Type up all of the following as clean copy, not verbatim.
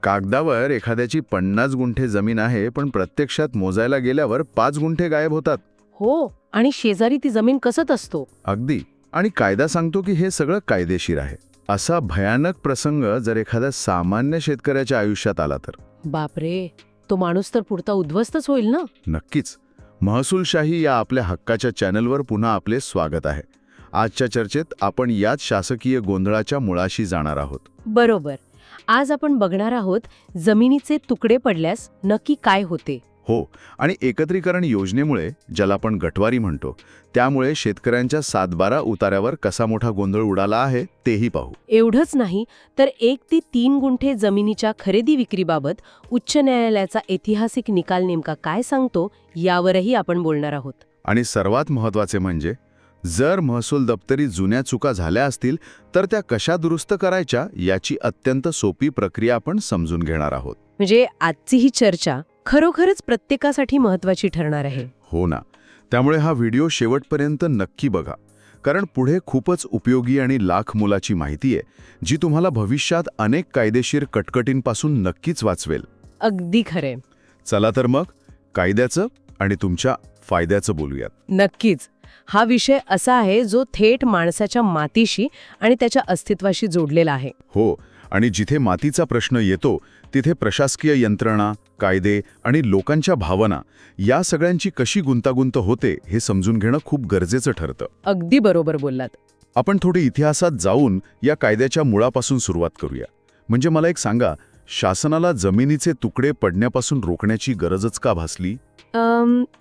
कागदावर एखाद्याची 50 गुंठे जमीन आहे, पण प्रत्यक्षात मोजायला गेल्यावर 5 गुंठे गायब होतात. हो, आणि शेजारी ती जमीन कसत असतो. अगदी. आणि कायदा सांगतो की हे सगळं कायदेशीर आहे. असा भयानक प्रसंग जर एखाद्या सामान्य शेतकऱ्याच्या आयुष्यात आला तर बापरे, तो माणूस तर पुढता उद्ध्वस्तच होईल ना. नक्कीच. महसूलशाही या आपल्या हक्काच्या चॅनलवर पुन्हा आपले स्वागत आहे. आजच्या चर्चेत आपण याच शासकीय गोंधळाच्या मुळाशी जाणार आहोत. बरोबर. आज आपण बघणार आहोत जमिनीचे तुकडे पडल्यास नक्की काय होते. हो, आणि एकत्रीकरण योजनेमुळे, ज्याला आपण गटवारी म्हणतो, त्यामुळे शेतकऱ्यांच्या 7-12 उतार्यावर कसा मोठा गोंधळ उडाला आहे तेही पाहू. एवढंच नाही तर 1 ते 3 गुंठे जमिनीच्या खरेदी विक्रीबाबत उच्च न्यायालयाचा ऐतिहासिक निकाल नेमका काय सांगतो यावरही आपण बोलणार आहोत. आणि सर्वात महत्त्वाचे म्हणजे, जर महसूल दप्तरी जुन्या चुका झाल्या असतील तर त्या कशा दुरुस्त करायच्या याची अत्यंत सोपी प्रक्रिया आपण समजून घेणार आहोत. म्हणजे आजची ही चर्चा खरोखरच प्रत्येकासाठी महत्त्वाची ठरणार आहे. हो ना. त्यामुळे हा व्हिडिओ शेवटपर्यंत नक्की बघा, कारण पुढे खूपच उपयोगी आणि लाख मोलाची माहिती आहे, जी तुम्हाला भविष्यात अनेक कायदेशीर कटकटींपासून नक्कीच वाचवेल. अगदी खरे. चला तर मग कायद्याचं आणि तुमच्या फायद्याचं बोलूयात. नक्कीच. हा विषय असा आहे जो थेट माणसाच्या मातीशी आणि त्याच्या अस्तित्वाशी जोडलेला आहे. हो, आणि जिथे मातीचा प्रश्न येतो तिथे प्रशासकीय यंत्रणा, कायदे आणि लोकांच्या भावना या सगळ्यांची कशी गुंतागुंत होते हे समजून घेणं खूप गरजेचं ठरतं. अगदी बरोबर बोललात. आपण थोडे इतिहासात जाऊन या कायद्याच्या मुळापासून सुरुवात करूया. म्हणजे मला एक सांगा, शासनाला जमिनीचे तुकडे पडण्यापासून रोखण्याची गरजच का भासली?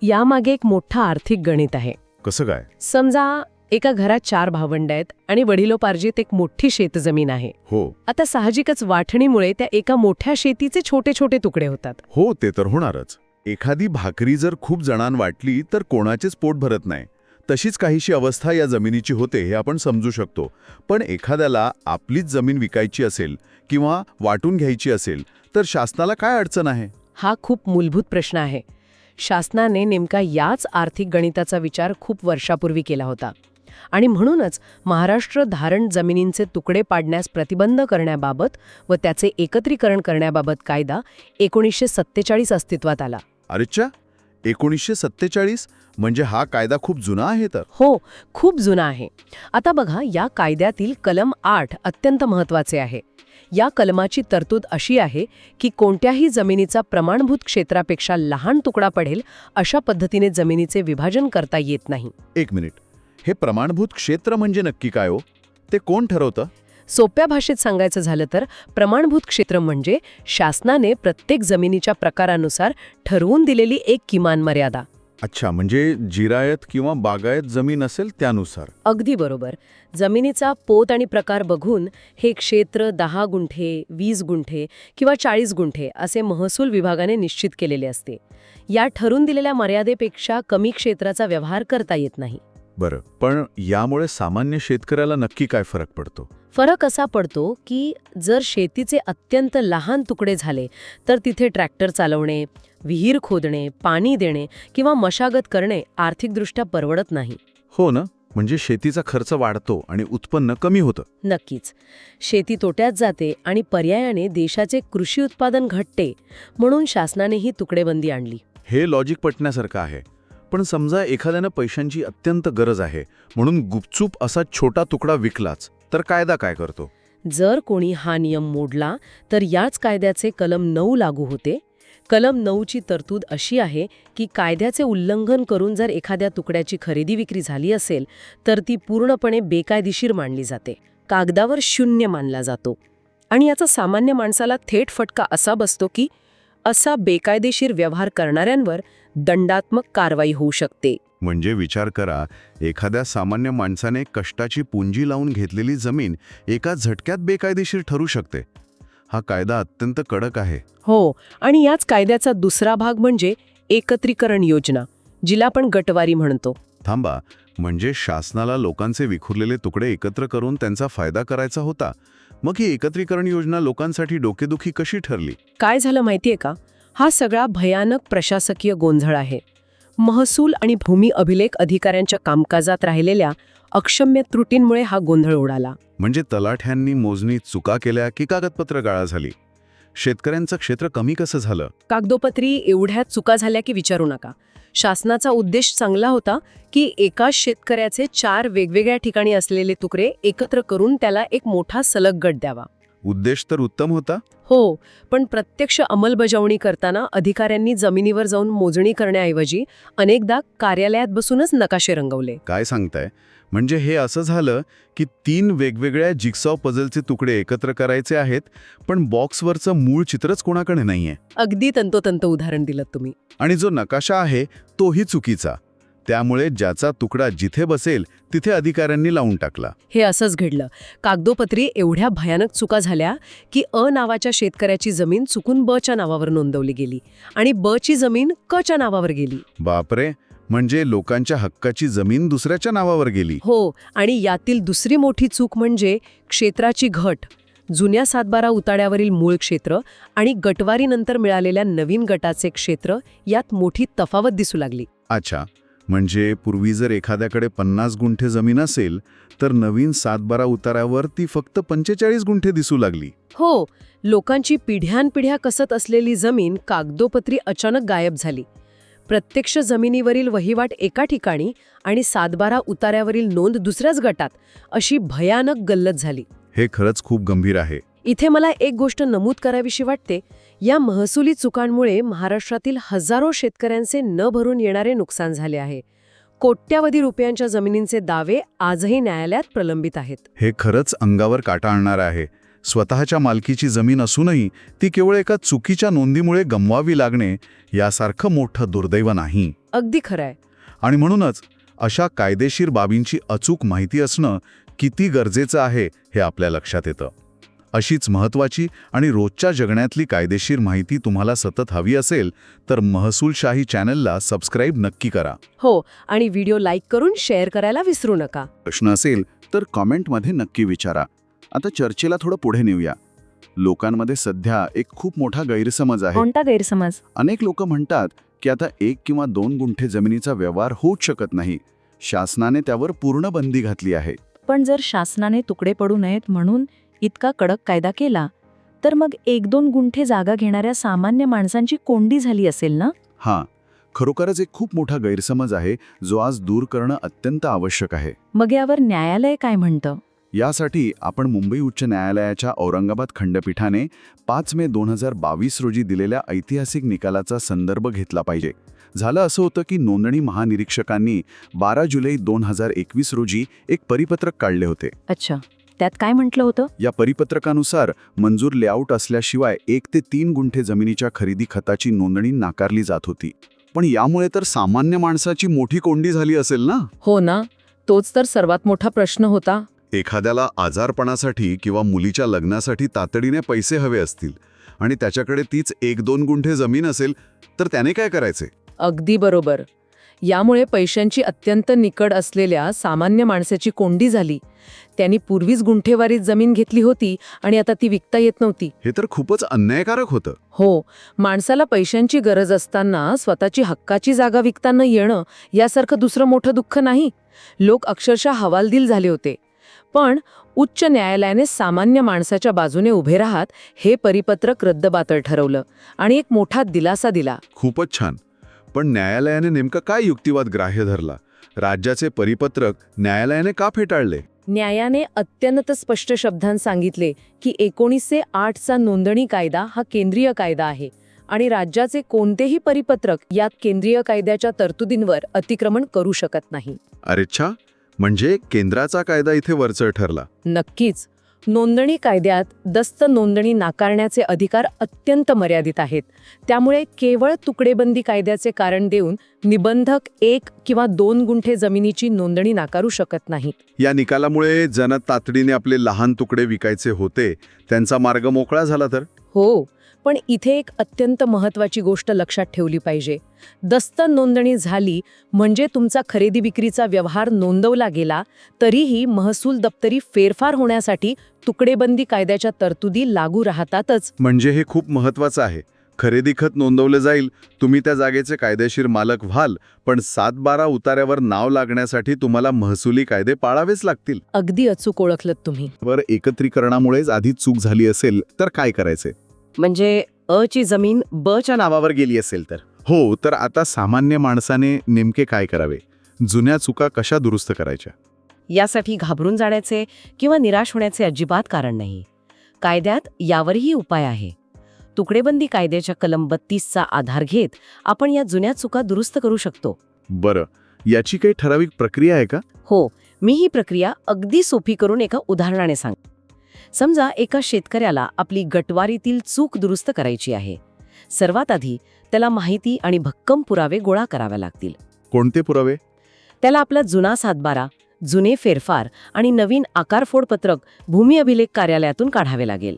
यामागे एक मोठा आर्थिक गणित आहे. कसं काय? समजा एका घरात 4 भावंड आहेत आणि वडिलोपार्जित एक मोठी शेतजमीन आहे. हो. आता साहजिकच वाटणीमुळे त्या एका मोठ्या शेतीचे छोटे छोटे तुकडे होतात. हो, ते तर होणारच. एखादी भाकरी जर खूप जणांना वाटली तर कोणाचेच पोट भरत नाही. तशीच काहीशी अवस्था या जमिनीची होते हे आपण समजू शकतो. पण एखाद्याला आपलीच जमीन विकायची असेल किंवा वाटून घ्यायची असेल तर शासनाला काय अडचण आहे? हा खूप मूलभूत प्रश्न आहे. शासनाने नेमका याच आर्थिक गणिताचा विचार खूप वर्षापूर्वी केला होता. आणि म्हणूनच महाराष्ट्र धारण जमिनींचे तुकडे पाडण्यास प्रतिबंध करण्याबाबत व त्याचे एकत्रीकरण करण्याबाबत कायदा 1947 अस्तित्वात आला. अरेच्चा, 1947 म्हणजे हा कायदा खूप जुना आहे तर? हो, खूप जुना आहे. आता बघा, या कायद्यातील कलम 8 अत्यंत महत्त्वाचे आहे. या कलमाची तरतूद अशी आहे की कोणत्याही जमिनीचा प्रमाणभूत क्षेत्रापेक्षा लहान तुकडा पडेल अशा पद्धतीने जमिनीचे विभाजन करता येत नाही. एक मिनिट, हे प्रमाणभूत क्षेत्र म्हणजे नक्की काय हो? ते कोण ठरवतं? सोप्या भाषेत सांगायचं झालं तर प्रमाणभूत क्षेत्र म्हणजे शासनाने प्रत्येक जमिनीच्या प्रकारानुसार ठरवून दिलेली एक किमान मर्यादा. अच्छा, म्हणजे जिरायत किंवा बागायत जमीन असेल त्यानुसार. अगदी बरोबर. जमिनीचा पोत आणि प्रकार बघून हे क्षेत्र 10 गुंठे, 20 गुंठे किंवा 40 गुंठे असे महसूल विभागाने निश्चित केलेले असते. या ठरून दिलेल्या मर्यादेपेक्षा कमी क्षेत्राचा व्यवहार करता येत नाही. बरं, पण यामुळे सामान्य शेतकऱ्याला नक्की काय फरक पडतो? फरक असा पडतो की जर शेतीचे अत्यंत लहान तुकडे झाले तर तिथे ट्रॅक्टर चालवणे, विहीर खोदणे, पाणी देणे किंवा मशागत करणे आर्थिकदृष्ट्या परवडत नाही. हो ना, म्हणजे शेतीचा खर्च वाढतो आणि उत्पन्न कमी होतं. नक्कीच. शेती तोट्यात जाते आणि पर्यायाने देशाचे कृषी उत्पादन घटते. म्हणून शासनाने ही तुकडेबंदी आणली. हे लॉजिक पटण्यासारखं आहे. पण समजा एखाद्यानं पैशांची अत्यंत गरज आहे म्हणून गुपचूप असा छोटा तुकडा विकलाच तर कायदा काय करतो? जर कोणी हा नियम मोडला तर याच कायद्याचे कलम 9 लागू होते. कलम 9ची तरतूद अशी आहे की कायद्याचे उल्लंघन करून जर एखाद्या तुकड्याची खरेदी विक्री झाली असेल तर ती पूर्णपणे बेकायदेशीर मानली जाते. कागदावर शून्य मानला जातो. आणि याचा सामान्य माणसाला थेट फटका असा बसतो की असा बेकायदेशीर व्यवहार करणाऱ्यांवर दंडात्मक कारवाई होऊ शकते. म्हणजे विचार करा, एखाद्या सामान्य माणसाने कष्टाची पुंजी लावून घेतलेली जमीन एका झटक्यात बेकायदेशीर ठरू शकते. हा कायदा अत्यंत कडक आहे. हो, आणि याच कायद्याचा दुसरा भाग म्हणजे एकत्रीकरण योजना, जिला आपण गटवारी म्हणतो. थांबा, म्हणजे शासनाला लोकांचे विखुरलेले तुकडे एकत्र करून त्यांचा फायदा करायचा होता. मग ही एकत्रीकरण योजना लोकांसाठी डोकेदुखी कशी ठरली? काय झालं माहितीये का? हा सगळा भयानक प्रशासकीय गोंधळ आहे. महसूल आणि भूमी अभिलेख अधिकाऱ्यांच्या कामकाजात राहिलेल्या अक्षम्य त्रुटींमुळे हा गोंधळ उडाला. म्हणजे तलाठ्यांनी मोजणी चुका केल्या की कागदपत्र गाळा झाली? शेतकऱ्यांचं क्षेत्र कमी कसं झालं? कागदोपत्री एवढ्या चुका झाल्या की विचारू नका. शासनाचा उद्देश चांगला होता की एकाच शेतकऱ्याचे 4 वेगवेगळ्या ठिकाणी असलेले तुकडे एकत्र करून त्याला एक मोठा सलग गट द्यावा. उद्देश तर उत्तम होता. हो, पण प्रत्यक्ष अंमलबजावणी करताना अधिकाऱ्यांनी जमिनीवर जाऊन मोजणी करण्याऐवजी अनेकदा कार्यालयात बसूनच नकाशे रंगवले. काय सांगताय? म्हणजे हे असं झालं की 3 वेगवेगळ्या जिगसॉ पझलचे तुकडे एकत्र करायचे आहेत, पण बॉक्सवरचं मूळ चित्रच कोणाकडे नाहीये. अगदी तंतोतंत उदाहरण दिलं तुम्ही. आणि जो नकाशा आहे तोही चुकीचा. त्यामुळे ज्याचा तुकडा जिथे बसेल तिथे अधिकाऱ्यांनी लावून टाकला. हे असंच घडलं. कागदोपत्री एवढ्या भयानक चुका झाल्या की अ नावाच्या शेतकऱ्याची जमीन चुकून ब च्या नावावर नोंदवली गेली आणि ब ची जमीन क च्या नावावर गेली. बापरे, म्हणजे लोकांच्या हक्काची जमीन दुसऱ्याच्या नावावर गेली. हो, आणि यातील दुसरी मोठी चूक म्हणजे क्षेत्राची घट. जुन्या 7/12 उताड्यावरील मूळ क्षेत्र आणि गटवारीनंतर मिळालेल्या नवीन गटाचे क्षेत्र यात मोठी तफावत दिसू लागली. अच्छा, म्हणजे पूर्वी जर एखाद्याकडे 50 गुंठे जमीन असेल तर नवीन 7/12 उतारावर ती फक्त 45 गुंठे दिसू लागली. हो, लोकांची पिढ्यानपिढ्या कसत असलेली जमीन कागदोपत्री अचानक गायब झाली. प्रत्यक्ष जमिनीवरील वहिवाट एका ठिकाणी आणि 7/12 उतार्यावरील नोंद दुसऱ्याच गटात, अशी भयानक गल्लत झाली. हे खरंच खूप गंभीर आहे. इथे मला एक गोष्ट नमूद करावीशी वाटते. या महसुली चुकांमुळे महाराष्ट्रातील हजारो शेतकऱ्यांचे न भरून येणारे नुकसान झाले आहे. कोट्यावधी रुपयांच्या जमिनींचे दावे आजही न्यायालयात प्रलंबित आहेत. हे खरंच अंगावर काटा आणणार आहे. स्वतःच्या मालकीची जमीन असूनही ती केवळ एका चुकीच्या नोंदीमुळे गमवावी लागणे यासारखं मोठं दुर्दैव नाही. अगदी खरं आहे. आणि म्हणूनच अशा कायदेशीर बाबींची अचूक माहिती असणं किती गरजेचं आहे हे आपल्या लक्षात येतं. अशीच महत्त्वाची आणि रोजच्या जगण्यातली कायदेशीर माहिती तुम्हाला सतत हवी असेल तर महसूलशाही चॅनलला सबस्क्राईब नक्की करा. हो, आणि व्हिडिओ लाईक करून शेअर करायला विसरू नका. प्रश्न असेल तर कॉमेंटमध्ये नक्की विचारा. आता चर्चेला थोडं पुढे नेऊया. लोकांमध्ये सध्या एक खूप मोठा गैरसमज आहे. कोणता गैरसमज? अनेक लोक म्हणतात की आता 1 किंवा 2 गुंठे जमिनीचा व्यवहार होऊच शकत नाही. शासनाने त्यावर पूर्ण बंदी घातली आहे. पण जर शासनाने तुकडे पडू नयेत म्हणून इतका कडक कायदा केला तर मग 1-2 गुंठे जागा घेणाऱ्या सामान्य माणसांची कोंडी झाली असेल ना? हां, खरोखरच एक खूप मोठा गैरसमज आहे जो आज दूर करणं अत्यंत आवश्यक आहे. मग यावर न्यायालय काय म्हणतं? यासाठी आपण मुंबई उच्च न्यायालयाच्या औरंगाबाद खंडपीठाने 5 मे 2022 रोजी दिलेल्या ऐतिहासिक निकालाचा संदर्भ घेतला पाहिजे. झालं असं होतं की नोंदणी महानिरीक्षकांनी 12 जुलै 2021 रोजी एक परिपत्रक काढले होते. अच्छा, त्यात काय म्हटलं होतं? या परिपत्रकानुसार मंजूर लेआउट असल्याशिवाय 1 ते 3 गुंठे जमिनीच्या खरेदी खताची नोंदणी नाकारली जात होती. पण यामुळे तर सामान्य माणसाची मोठी कोंडी झाली असेल ना? हो ना, तोच तर सर्वात मोठा प्रश्न होता. एखाद्याला आजारपणासाठी किंवा मुलीच्या लग्नासाठी तातडीने पैसे हवे असतील आणि त्याच्याकडे तीच 1-2 गुंठे जमीन असेल तर त्याने काय करायचे? अगदी बरोबर. यामुळे पैशांची अत्यंत निकड असलेल्या सामान्य माणसाची कोंडी झाली. त्यांनी पूर्वीच गुंठेवारीत जमीन घेतली होती आणि आता ती विकता येत नव्हती. हे तर खूपच अन्यायकारक होतं. हो, माणसाला पैशांची गरज असताना स्वतःची हक्काची जागा विकता न येणं यासारखं दुसरं मोठं दुःख नाही. लोक अक्षरशः हवालदिल झाले होते. पण उच्च न्यायालयाने सामान्य माणसाच्या बाजूने उभे राहत हे परिपत्रक रद्दबातल ठरवलं आणि एक मोठा दिलासा दिला. खूपच छान. पण न्यायालयाने नेमका काय युक्तिवाद ग्राह्य धरला? राज्याचे परिपत्रक न्यायालयाने का फेटाळले? न्यायाने अत्यंत स्पष्ट शब्दांत सांगितले की 1908 चा नोंदणी कायदा हा केंद्रीय कायदा आहे आणि राज्याचे कोणतेही परिपत्रक यात केंद्रीय कायद्याच्या तरतुदींवर अतिक्रमण करू शकत नाही. अरेच्छा, म्हणजे केंद्राचा कायदा इथे वरचढ ठरला. नक्कीच. नोंदणी कायद्यात दस्त नोंदणी नाकारण्याचे अधिकार अत्यंत मर्यादित आहेत. त्यामुळे केवळ तुकडेबंदी कायद्याचे कारण देऊन निबंधक 1 किंवा 2 गुंठे जमिनीची नोंदणी नाकारू शकत नाहीत. या निकालामुळे ज्यांना तातडीने आपले लहान तुकडे विकायचे होते त्यांचा मार्ग मोकळा झाला तर? हो, पण इथे एक अत्यंत महत्त्वाची गोष्ट लक्षात ठेवली पाहिजे. दस्त नोंदणी झाली म्हणजे तुमचा खरेदी विक्रीचा व्यवहार नोंदवला गेला तरीही महसूल दप्तरी फेरफार होण्यासाठी तुकडेबंदी कायद्याच्या तरतुदी लागू राहतातच. म्हणजे हे खूप महत्त्वाचं आहे. खरेदी खत नोंदवलं जाईल, तुम्ही त्या जागेचे कायदेशीर मालक व्हाल, पण 7/12 उतार्यावर नाव लागण्यासाठी तुम्हाला महसुली कायदे पाळावेच लागतील. अगदी अचूक ओळखलत तुम्ही. वर एकत्रीकरणामुळेच आधी चूक झाली असेल तर काय करायचे? म्हणजे अ ची जमीन ब च्या नावावर गेली असेल तर. हो, तर आता सामान्य माणसाने नेमके काय करावे? जुन्या चुका कशा दुरुस्त करायच्या? यासाठी घाबरून जाण्याचे किंवा निराश होण्याचे अजिबात कारण नाही. कायद्यात यावरही उपाय आहे. तुकडेबंदी कायद्याच्या कलम 32चा आधार घेत आपण या जुन्या चुका दुरुस्त करू शकतो. बरं, याची काही ठराविक प्रक्रिया आहे का? हो, मी ही प्रक्रिया अगदी सोपी करून एका उदाहरणाने सांग. समजा एका शेतकऱ्याला आपली गटवारीतील चूक दुरुस्त करायची आहे. सर्वात आधी त्याला माहिती आणि भक्कम पुरावे गोळा करावे लागतील. कोणते पुरावे? त्याला आपला जुना सातबारा, जुने फेरफार आणि नवीन आकारफोड पत्रक भूमी अभिलेख कार्यालयातून काढावे लागेल.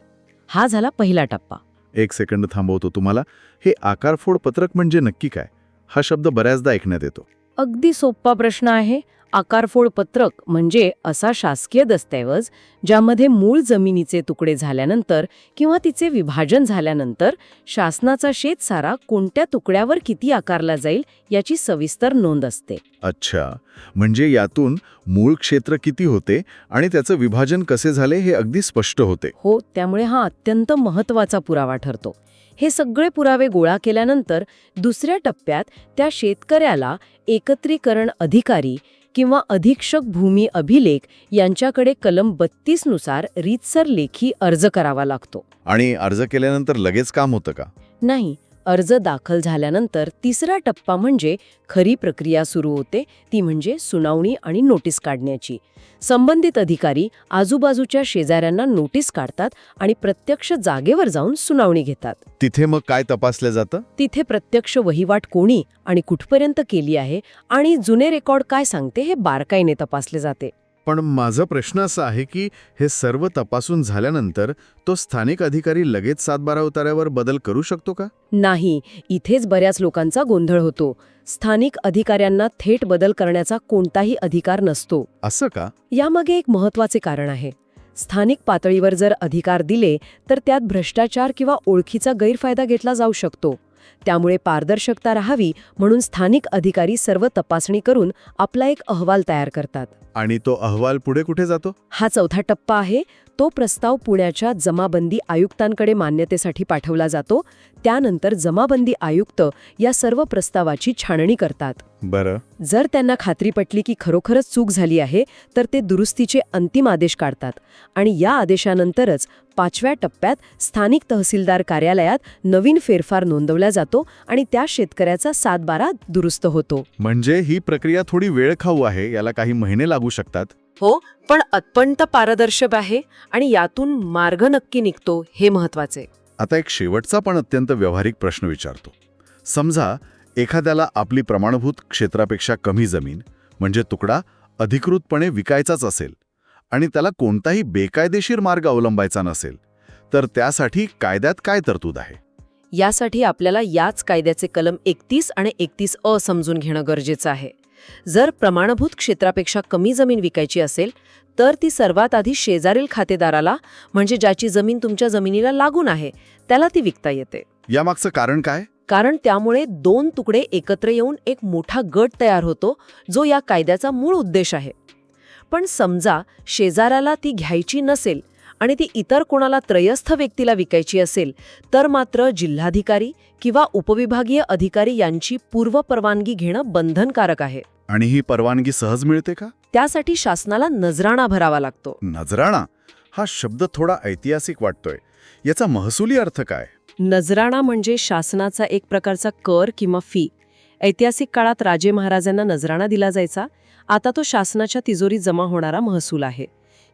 हा झाला पहिला टप्पा. एक सेकंड थांबवतो तुम्हाला. हे आकारफोड पत्रक म्हणजे नक्की काय? हा शब्द बऱ्याचदा ऐकण्यात येतो. अगदी सोपा प्रश्न आहे. आकारफोड पत्रक म्हणजे असा शासकीय दस्तऐवज ज्यामध्ये मूळ जमिनीचे तुकडे झाल्यानंतर किंवा तिचे विभाजन झाल्यानंतर शासनाचा शेतसारा कोणत्या तुकड्यावर किती आकारला जाईल याची सविस्तर नोंद असते. अच्छा, म्हणजे यातून मूळ क्षेत्र किती होते आणि त्याचं विभाजन कसे झाले हे अगदी स्पष्ट होते. हो, त्यामुळे हा अत्यंत महत्त्वाचा पुरावा ठरतो. हे सगळे पुरावे गोळा केल्यानंतर दुसऱ्या टप्प्यात त्या शेतकऱ्याला एकत्रीकरण अधिकारी किंवा अधीक्षक भूमी अभिलेख यांच्याकडे कलम 32 नुसार रीतसर लेखी अर्ज करावा लागतो. आणि अर्ज केल्यानंतर लगेच काम होतं का? नाही, अर्ज दाखल झाल्यानंतर तिसरा टप्पा म्हणजे खरी प्रक्रिया सुरू होते, ती म्हणजे सुनावणी आणि नोटीस काढण्याची. संबंधित अधिकारी आजूबाजूच्या शेजाऱ्यांना नोटीस काढतात आणि प्रत्यक्ष जागेवर जाऊन सुनावणी घेतात. तिथे मग काय तपासलं जातं? तिथे प्रत्यक्ष वहिवाट कोणी आणि कुठपर्यंत केली आहे आणि जुने रेकॉर्ड काय सांगते हे बारकाईने तपासले जाते. पण माझा प्रश्न असा आहे की हे सर्व तपासून झाल्यानंतर तो स्थानिक अधिकारी लगेच सातबारा उतार्यावर बदल करू शकतो का? नाही, इथेच बऱ्याच लोकांचा गोंधळ होतो. स्थानिक अधिकाऱ्यांना थेट बदल करण्याचा कोणताही अधिकार नसतो. असं का? यामागे एक महत्त्वाचे कारण आहे. स्थानिक पातळीवर जर अधिकार दिले तर त्यात भ्रष्टाचार किंवा ओळखीचा गैरफायदा घेतला जाऊ शकतो. त्यामुळे पारदर्शकता राहावी म्हणून स्थानिक अधिकारी सर्व तपासणी करून आपला एक अहवाल तयार करतात. आणि तो अहवाल पुढे कुठे जातो? हा चौथा टप्पा आहे. तो प्रस्ताव पुण्याच्या जमाबंदी आयुक्तांकडे मान्यतेसाठी पाठवला जातो. त्यानंतर जमाबंदी आयुक्त या सर्व प्रस्तावाची छाननी करतात. बरं. जर त्यांना खात्री पटली की खरोखरच चूक झाली आहे तर ते दुरुस्तीचे अंतिम आदेश काढतात आणि या आदेशानंतरच 5व्या टप्प्यात स्थानिक तहसीलदार कार्यालयात नवीन फेरफार नोंदवला जातो आणि त्या शेतकऱ्याचा सातबारा दुरुस्त होतो. म्हणजे ही प्रक्रिया थोडी वेळखाऊ आहे, याला काही महिने लागू शकतात. हो, पण अत्यंत पारदर्शक आहे आणि यातून मार्ग नक्की निघतो, हे महत्वाचे. आता एक शेवटचा पण अत्यंत व्यावहारिक प्रश्न विचारतो. समजा एखाद्याला आपली प्रमाणभूत क्षेत्रापेक्षा कमी जमीन म्हणजे तुकडा अधिकृतपणे विकायचाच असेल आणि त्याला कोणताही बेकायदेशीर मार्ग अवलंबायचा नसेल, तर त्यासाठी कायद्यात काय तरतूद आहे? यासाठी आपल्याला याच कायद्याचे कलम 31 आणि 31 समजून घेणं गरजेचं आहे. जर प्रमाणभूत क्षेत्रापेक्षा कमी जमीन विकायची असेल तर ती सर्वात आधी शेजारील खातेदाराला म्हणजे ज्याची जमीन तुमच्या जमिनीला लागून आहे त्याला ती विकता येते. यामागचं कारण काय? कारण त्यामुळे 2 तुकडे एकत्र येऊन एक मोठा गट तयार होतो, जो या कायद्याचा मूळ उद्देश आहे. पण समजा शेजाऱ्याला ती घ्यायची नसेल आणि ती इतर कोणाला त्रयस्थ व्यक्तीला विकायची असेल तर मात्र जिल्हाधिकारी किंवा उपविभागीय अधिकारी यांची पूर्व परवानगी घेणं बंधनकारक आहे. आणि ही परवानगी सहज मिळते का? त्यासाठी शासनाला नजराणा भरावा लागतो. नजराणा हा शब्द थोडा ऐतिहासिक वाटतोय. याचा महसुली अर्थ काय? नजराणा म्हणजे शासनाचा एक प्रकारचा कर किंवा फी. ऐतिहासिक काळात राजे महाराजांना नजराणा दिला जायचा. आता तो शासनाच्या तिजोरीत जमा होणारा महसूल आहे.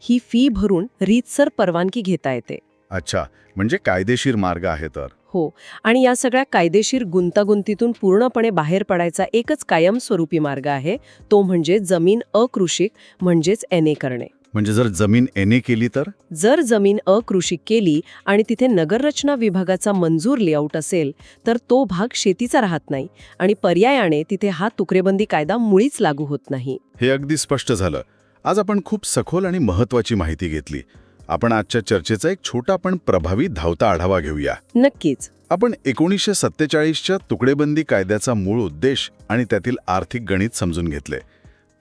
ही फी भरून रीतसर परवानगी घेता येते. अच्छा, म्हणजे कायदेशीर मार्ग आहे तर. हो, आणि या सगळ्या कायदेशीर गुंतागुंतीतून पूर्णपणे बाहेर पडायचा एकच कायमस्वरूपी मार्ग आहे, तो म्हणजे जमीन अकृषिक म्हणजेच NA करणे. म्हणजे जर जमीन NA केली तर? जर जमीन अकृषिक केली आणि तिथे नगररचना विभागाचा मंजूर लेआउट असेल तर तो भाग शेतीचा राहत नाही आणि पर्यायाने तिथे हा तुकडेबंदी कायदा मुळीच लागू होत नाही. हे अगदी स्पष्ट झालं. आज आपण खूप सखोल आणि महत्त्वाची माहिती घेतली. आपण आजच्या चर्चेचा एक छोटा पण प्रभावी धावता आढावा घेऊया. नक्कीच. आपण 1947च्या तुकडेबंदी कायद्याचा मूळ उद्देश आणि त्यातील आर्थिक गणित समजून घेतले.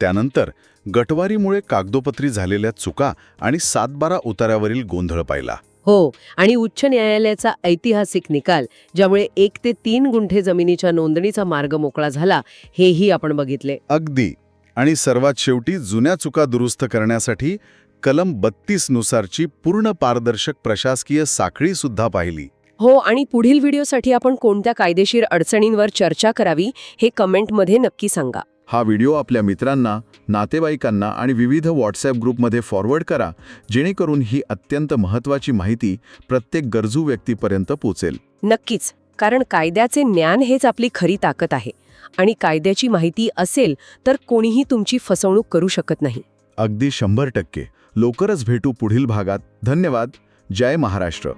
त्यानंतर गटवारीमुळे कागदोपत्री झालेल्या चुका आणि सातबारा उतार्यावरील गोंधळ पाहिला. हो, आणि उच्च न्यायालयाचा ऐतिहासिक निकाल, ज्यामुळे 1 ते 3 गुंठे जमिनीच्या नोंदणीचा मार्ग मोकळा झाला, हेही आपण बघितले. अगदी. आणि सर्वात शेवटी जुन्या चुका दुरुस्त करण्यासाठी कलम 32 नुसारची पूर्ण पारदर्शक प्रशासकीय साखळी सुद्धा पाहिली. हो, आणि पुढील व्हिडिओसाठी आपण कोणत्या कायदेशीर अडचणींवर चर्चा करावी हे कमेंटमध्ये नक्की सांगा. हा व्हिडिओ आपल्या मित्रांना, नातेवाईकांना आणि विविध व्हॉट्सॲप ग्रुपमध्ये फॉरवर्ड करा, जेणेकरून ही अत्यंत महत्त्वाची माहिती प्रत्येक गरजू व्यक्तीपर्यंत पोचेल. नक्कीच, कारण कायद्याचे ज्ञान हेच आपली खरी ताकद आहे. आणि कायद्याची माहिती असेल तर कोणीही तुमची फसवणूक करू शकत नाही. अगदी 100%. लवकरच भेटू पुढील भागात. धन्यवाद. जय महाराष्ट्र.